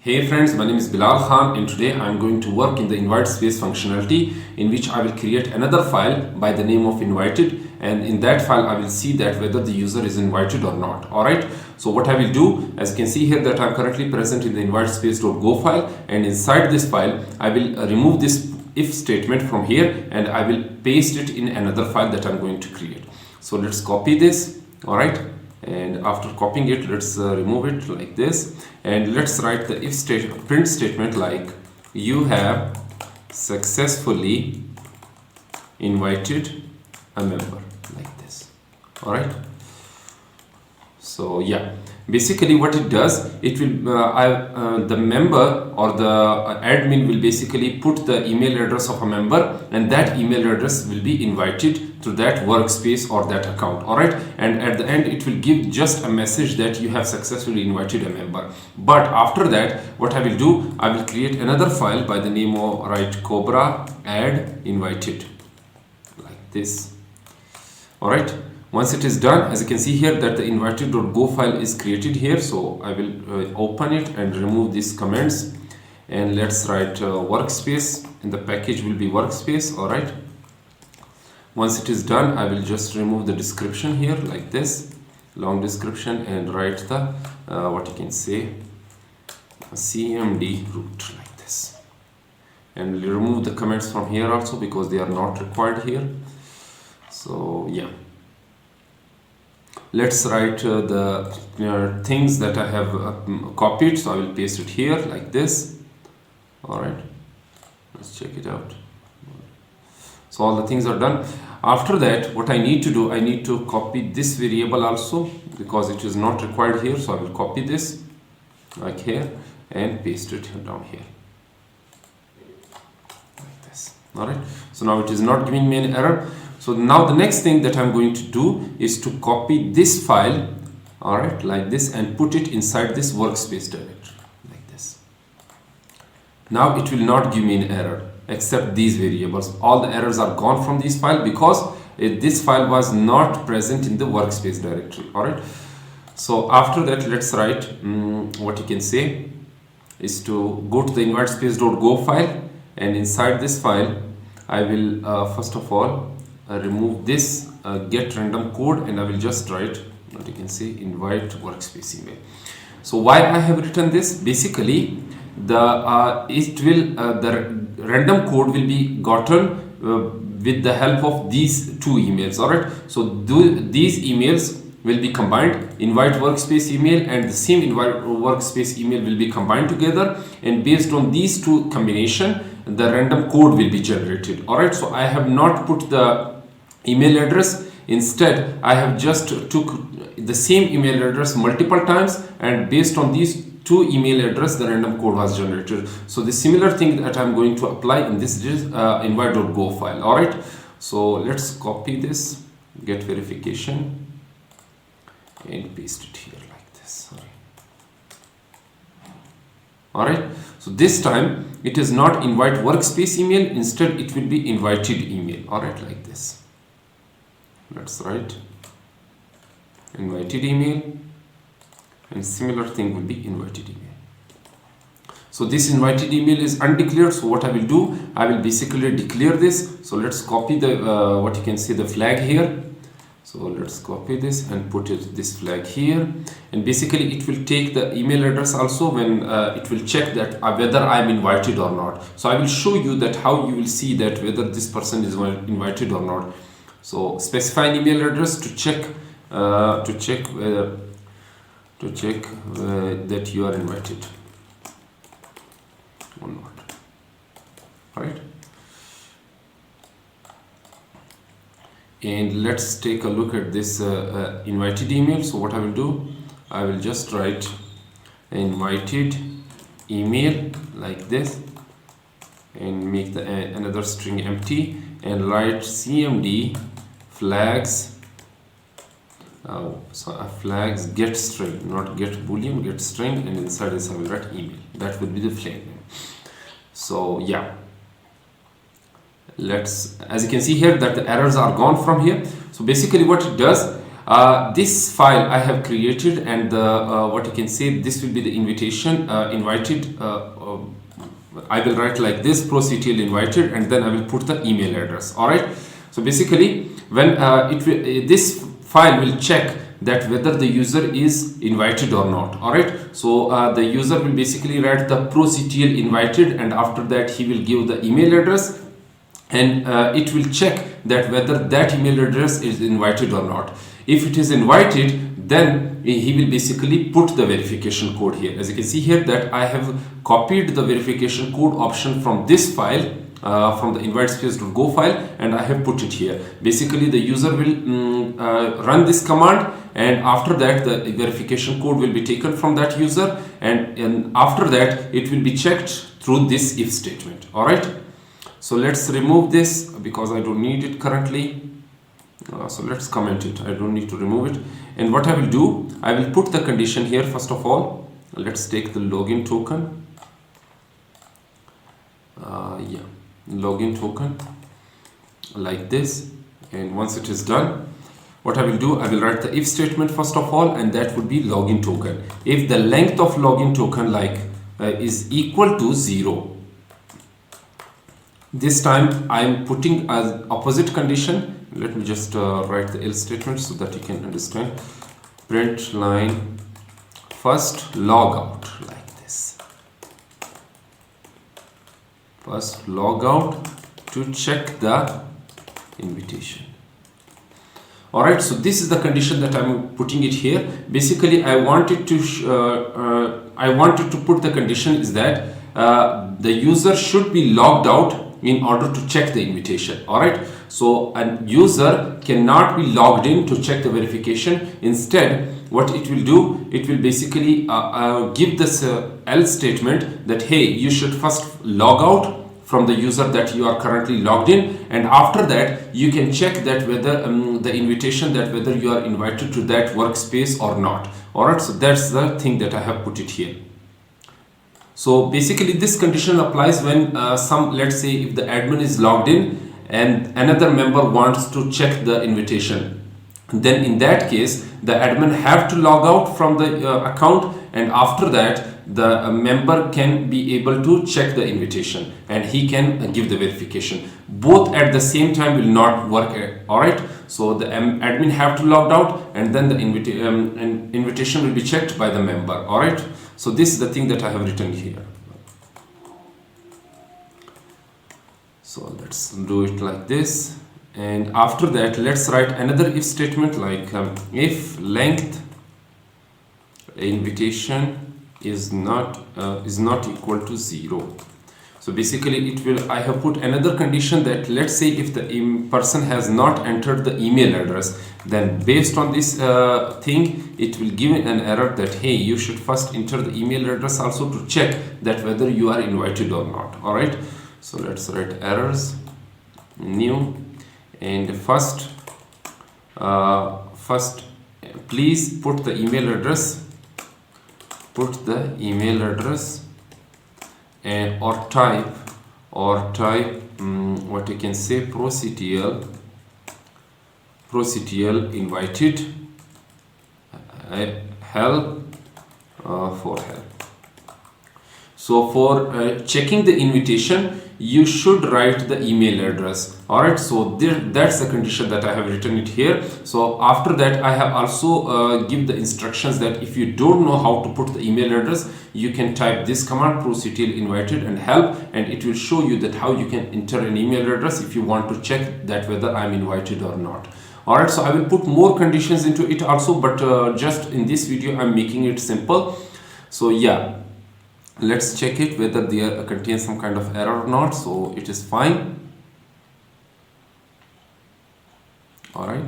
Hey friends, my name is Bilal Khan and today I am going to work in the invite space functionality in which I will create another file by the name of invited, and in that file I will see that whether the user is invited or not. Alright, so what I will do, as you can see here that I am currently present in the invite space.go file, and inside this file I will remove this if statement from here and I will paste it in another file that I am going to create. So let's copy this. Alright, and after copying it, let's remove it like this, and let's write the if print statement like you have successfully invited a member, like this. All right, so yeah, basically what it does, it will the member or the admin will basically put the email address of a member, and that email address will be invited to that workspace or that account. All right, and at the end it will give just a message that you have successfully invited a member. But after that, what I will do, I will create another file by the name of cobra add invited, like this. All right, once it is done, as you can see here that the invited.go file is created here, so I will open it and remove these comments, and let's write workspace, and the package will be workspace. All right, once it is done, I will just remove the description here like this, long description, and write the what you can say cmd root like this, and remove the comments from here also because they are not required here. So yeah, let's write the things that I have copied, so I will paste it here like this. All right, let's check it out. So all the things are done. After that, what I need to do, I need to copy this variable also because it is not required here, so I will copy this like here and paste it down here like this. All right, so now it is not giving me an error. So now the next thing that I'm going to do is to copy this file, all right, like this, and put it inside this workspace directory like this. Now it will not give me an error except these variables. All the errors are gone from this file because this file was not present in the workspace directory. All right, so after that, let's write what you can say is to go to the invite space.go file, and inside this file I will first of all remove this get random code, and I will just write what you can say invite workspace email. So why I have written this, basically the random code will be gotten with the help of these two emails. All right, so these emails will be combined, invite workspace email and the same invite workspace email will be combined together, and based on these two combination the random code will be generated. All right, so I have not put the email address, instead I have just took the same email address multiple times, and based on these two email address the random code was generated. So the similar thing that I'm going to apply in this invite.go file. All right, so let's copy this get verification and paste it here like this. All right, so this time it is not invite workspace email, instead it will be invited email. All right, like this. Let's write invited email, and similar thing will be invited email. So this invited email is undeclared, so what I will do, I will basically declare this. So let's copy the what you can see the flag here. So let's copy this and put this flag here, and basically it will take the email address also when it will check that whether I'm invited or not. So I will show you that how you will see that whether this person is invited or not. So specify an email address to check that you are invited or not. All right, and let's take a look at this invited email. So what I will do, I will just write invited email like this, and make the another string empty, and write cmd flags flags get string, not get boolean, get string, and inside this I will write email. That would be the flag name. So yeah, let's, as you can see here that the errors are gone from here. So basically what it does, This file I have created, and what you can say, this will be the invitation invited. I will write like this, proctl invited, and then I will put the email address. All right. So basically, when this file will check that whether the user is invited or not. All right. So the user will basically write the proctl invited, and after that he will give the email address, and it will check that whether that email address is invited or not. If it is invited, then he will basically put the verification code here. As you can see here, that I have copied the verification code option from this file, from the invitespace.go file, and I have put it here. Basically, the user will run this command, and after that the verification code will be taken from that user, and after that it will be checked through this if statement. All right. So let's remove this because I don't need it currently. So let's comment it. I don't need to remove it. And what I will do, I will put the condition here. First of all, let's take the login token. Login token like this. And once it is done, what I will do, I will write the if statement first of all, and that would be login token. If the length of login token is equal to 0. This time I am putting as opposite condition. Let me just write the else statement so that you can understand. Print line first log out like this. First log out to check the invitation. Alright, so this is the condition that I'm putting it here. Basically, I wanted to put the condition is that the user should be logged out in order to check the invitation. All right. So a user cannot be logged in to check the verification. Instead, what it will do, it will basically give this else statement that, hey, you should first log out from the user that you are currently logged in, and after that you can check that whether the invitation, that whether you are invited to that workspace or not. All right. So that's the thing that I have put it here. So basically this condition applies when let's say if the admin is logged in and another member wants to check the invitation, then in that case the admin have to log out from the account, and after that the member can be able to check the invitation and he can give the verification. Both at the same time will not work. All right. So the admin have to log out, and then the invitation will be checked by the member. All right. So this is the thing that I have written here. So let's do it like this, and after that let's write another if statement like if length invitation is not equal to 0. So basically it will, I have put another condition that let's say if the person has not entered the email address, then based on this thing, it will give an error that, hey, you should first enter the email address also to check that whether you are invited or not. All right. So let's write errors, new, and first please put the email address, and or type what you can say, proctl invited help for help. So for checking the invitation, you should write the email address. All right. So that's the condition that I have written it here. So after that, I have also give the instructions that if you don't know how to put the email address, you can type this command proctl invited and help, and it will show you that how you can enter an email address if you want to check that whether I'm invited or not. All right. So I will put more conditions into it also, but just in this video, I'm making it simple. So yeah. Let's check it whether there contains some kind of error or not. So it is fine. All right.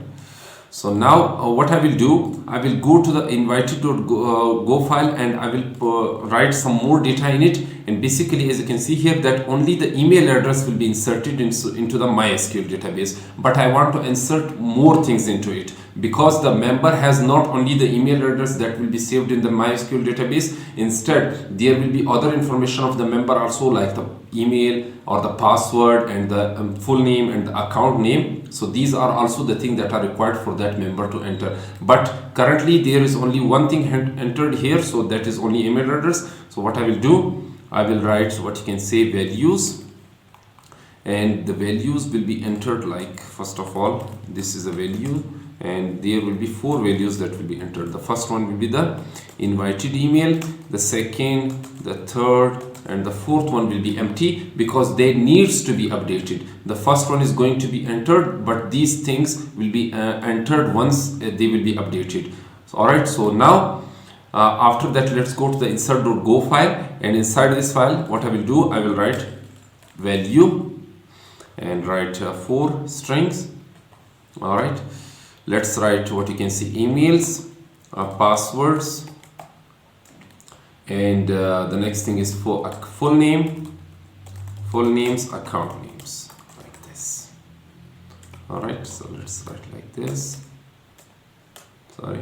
So now what I will do, I will go to the invited.go file and I will write some more data in it. And basically, as you can see here, that only the email address will be inserted into the MySQL database. But I want to insert more things into it. because the member has not only the email address that will be saved in the MySQL database, instead there will be other information of the member also, like the email or the password and the full name and the account name. So these are also the things that are required for that member to enter. But currently there is only one thing entered here, so that is only email address. So what I will do, I will write what you can say values, and the values will be entered like, first of all, this is a value, and there will be 4 values that will be entered. The first one will be the invited email, the second, the third, and the fourth one will be empty because they needs to be updated. The first one is going to be entered, but these things will be entered once they will be updated. So, all right, so now after that, let's go to the insert.go file, and inside this file, what I will do, I will write value and write 4 strings. All right, let's write what you can see, emails, passwords, and the next thing is for full names, account names, like this. All right, so let's write like this. Sorry.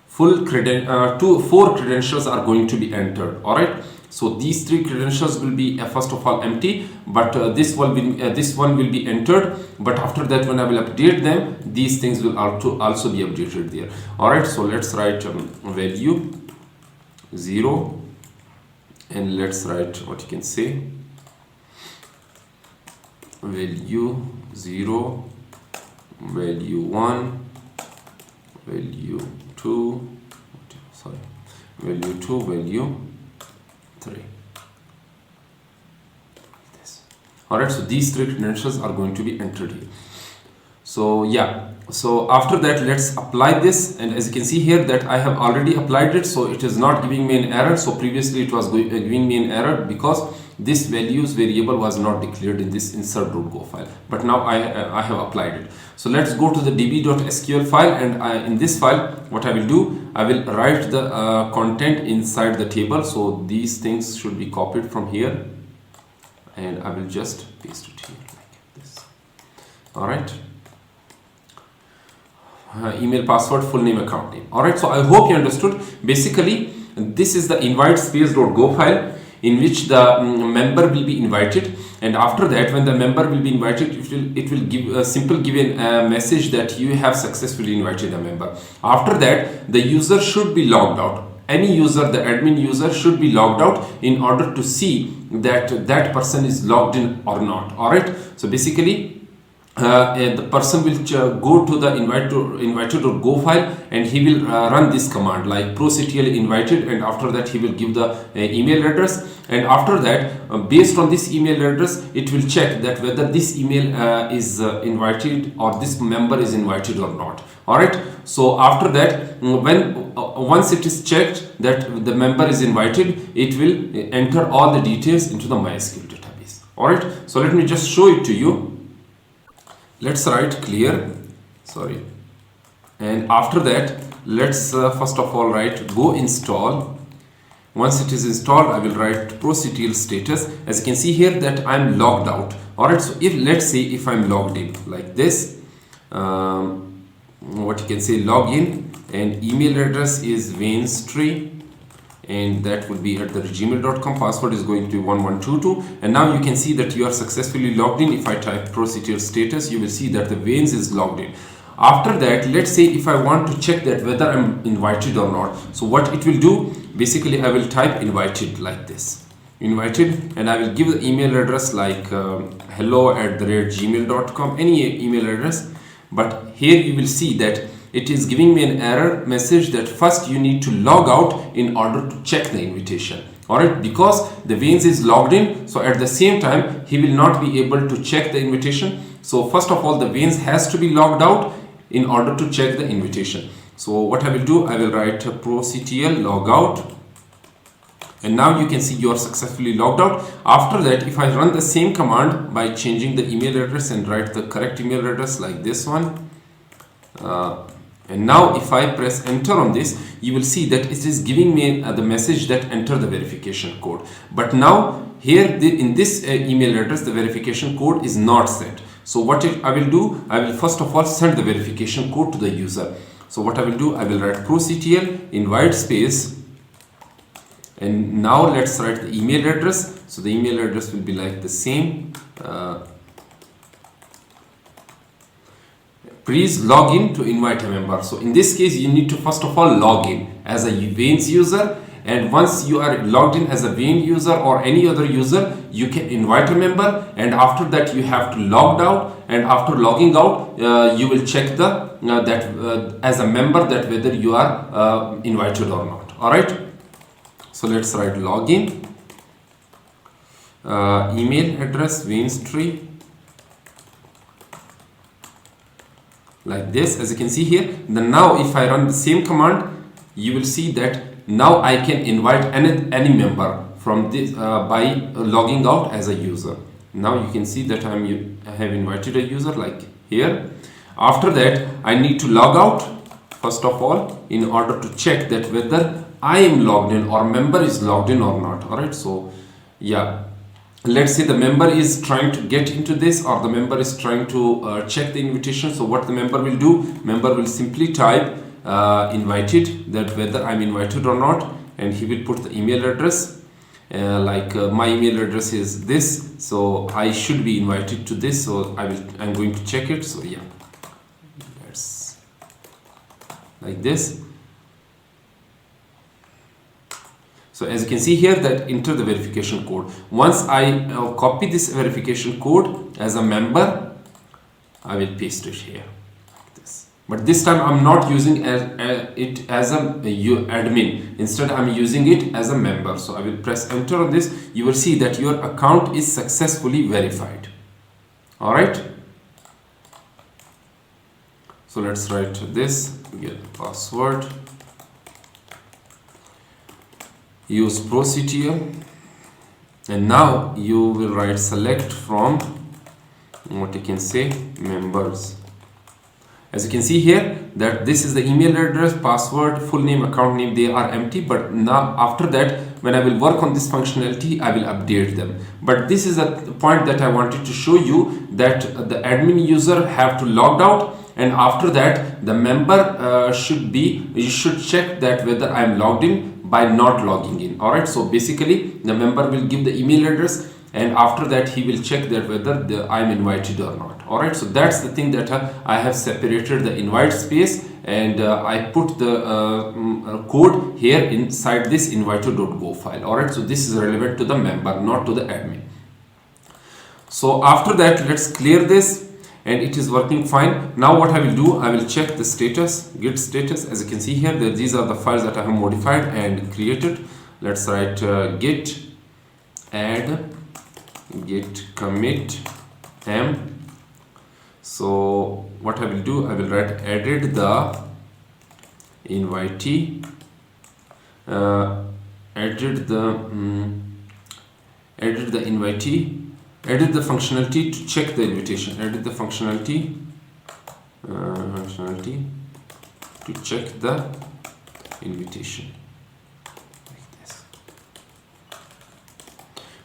4 credentials are going to be entered. All right, so these 3 credentials will be first of all empty, but this one will be entered. But after that, when I will update them, these things will also be updated there. All right, so let's write value 0, and let's write what you can say value 0, value 1, value 2, sorry, value 2, value 3. This. All right, so these 3 credentials are going to be entered here. So yeah, so after that, let's apply this, and as you can see here that I have already applied it, so it is not giving me an error. So previously it was giving me an error because this values variable was not declared in this insert.go file, but now I have applied it. So let's go to the db.sql file, and in this file, what I will do, I will write the content inside the table. So these things should be copied from here, and I will just paste it here like this. All right. Email, password, full name, account name. All right, so I hope you understood. Basically, this is the invite space.go file in which the member will be invited, and after that, when the member will be invited, it will give a simple given message that you have successfully invited a member. After that, the user should be logged out. Any user, the admin user, should be logged out in order to see that that person is logged in or not. All right, so basically the person will go to the invited.go file, and he will run this command like proctl invited, and after that he will give the email address, and after that based on this email address, it will check that whether this email is invited or this member is invited or not. All right, so after that, once it is checked that the member is invited, it will enter all the details into the MySQL database. All right, so let me just show it to you. Let's write clear, sorry, and after that, let's first of all write go install. Once it is installed, I will write proctl status. As you can see here that I'm logged out. All right, so if let's say if I'm logged in like this, what you can say login, and email address is Vainstree, and that would be at the gmail.com. Password is going to be 1122, and now you can see that you are successfully logged in. If I type proctl status, you will see that the Vains is logged in. After that, let's say if I want to check that whether I'm invited or not, so what it will do, basically I will type invited like this, invited, and I will give the email address like hello@gmail.com, any email address. But here you will see that it is giving me an error message that first you need to log out in order to check the invitation. All right, because the Vains is logged in, so at the same time he will not be able to check the invitation. So first of all, the Vains has to be logged out in order to check the invitation. So what I will do, I will write proctl logout, and now you can see you are successfully logged out. After that, if I run the same command by changing the email address and write the correct email address like this one, and now if I press enter on this, you will see that it is giving me the message that enter the verification code. But now here in this email address, the verification code is not set. So what I will do, I will first of all send the verification code to the user. So what I will do, I will write proctl invite space, and now let's write the email address. So the email address will be like the same. Please log in to invite a member. So in this case, you need to first of all log in as a Veins user, and once you are logged in as a Veins user or any other user, you can invite a member, and after that you have to log out, and after logging out you will check the as a member that whether you are invited or not. All right, so let's write login, email address Veins tree, like this, as you can see here. Then now if I run the same command, you will see that now I can invite any member from this by logging out as a user. Now you can see that I have invited a user like here. After that I need to log out first of all in order to check that whether I am logged in or member is logged in or not. All right, so yeah, let's say the member is trying to get into this, or the member is trying to check the invitation. So what the member will do, member will simply type invited, that whether I'm invited or not, and he will put the email address, my email address is this, so I should be invited to this, so I'm going to check it. So yeah, that's like this. So as you can see here, that enter the verification code. Once I copy this verification code as a member, I will paste it here like this. But this time I'm not using it as a admin. Instead I'm using it as a member. So I will press enter on this. You will see that your account is successfully verified. All right. So let's write this, get password. Use proctl, and now you will write select from what you can say members. As you can see here that this is the email address, password, full name, account name, they are empty, but now after that when I will work on this functionality I will update them. But this is a point that I wanted to show you, that the admin user have to log out, and after that the member you should check that whether I am logged in by not logging in. All right, so basically the member will give the email address, and after that he will check that whether I'm invited or not. All right, so that's the thing that I have separated the invite space, and I put the code here inside this inviter.go file. All right, so this is relevant to the member, not to the admin. So after that, let's clear this, and it is working fine. Now what I will do, I will check the status, git status. As you can see here, that these are the files that I have modified and created. Let's write git add git commit m. So what I will do, I will write added the invitee, added the functionality to check the invitation, added the functionality to check the invitation, like this.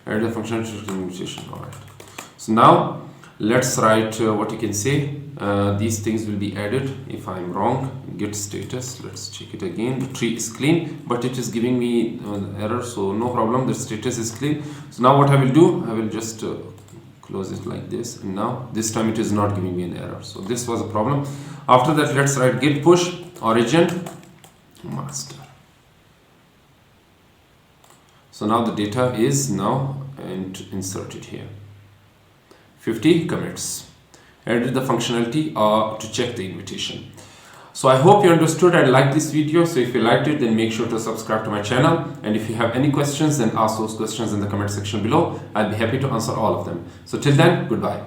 Add the functionality to the invitation. All right, so now let's write what you can say. These things will be added. If I'm wrong, git status, let's check it again. The tree is clean, but it is giving me error, so no problem, the status is clean. So now what I will do, I will just close it like this, and now this time it is not giving me an error, so this was a problem. After that, let's write git push origin master. So now the data is now inserted here. 50 commits. Added the functionality to check the invitation. So I hope you understood and liked this video. So if you liked it, then make sure to subscribe to my channel. And if you have any questions, then ask those questions in the comment section below. I'll be happy to answer all of them. So till then, goodbye.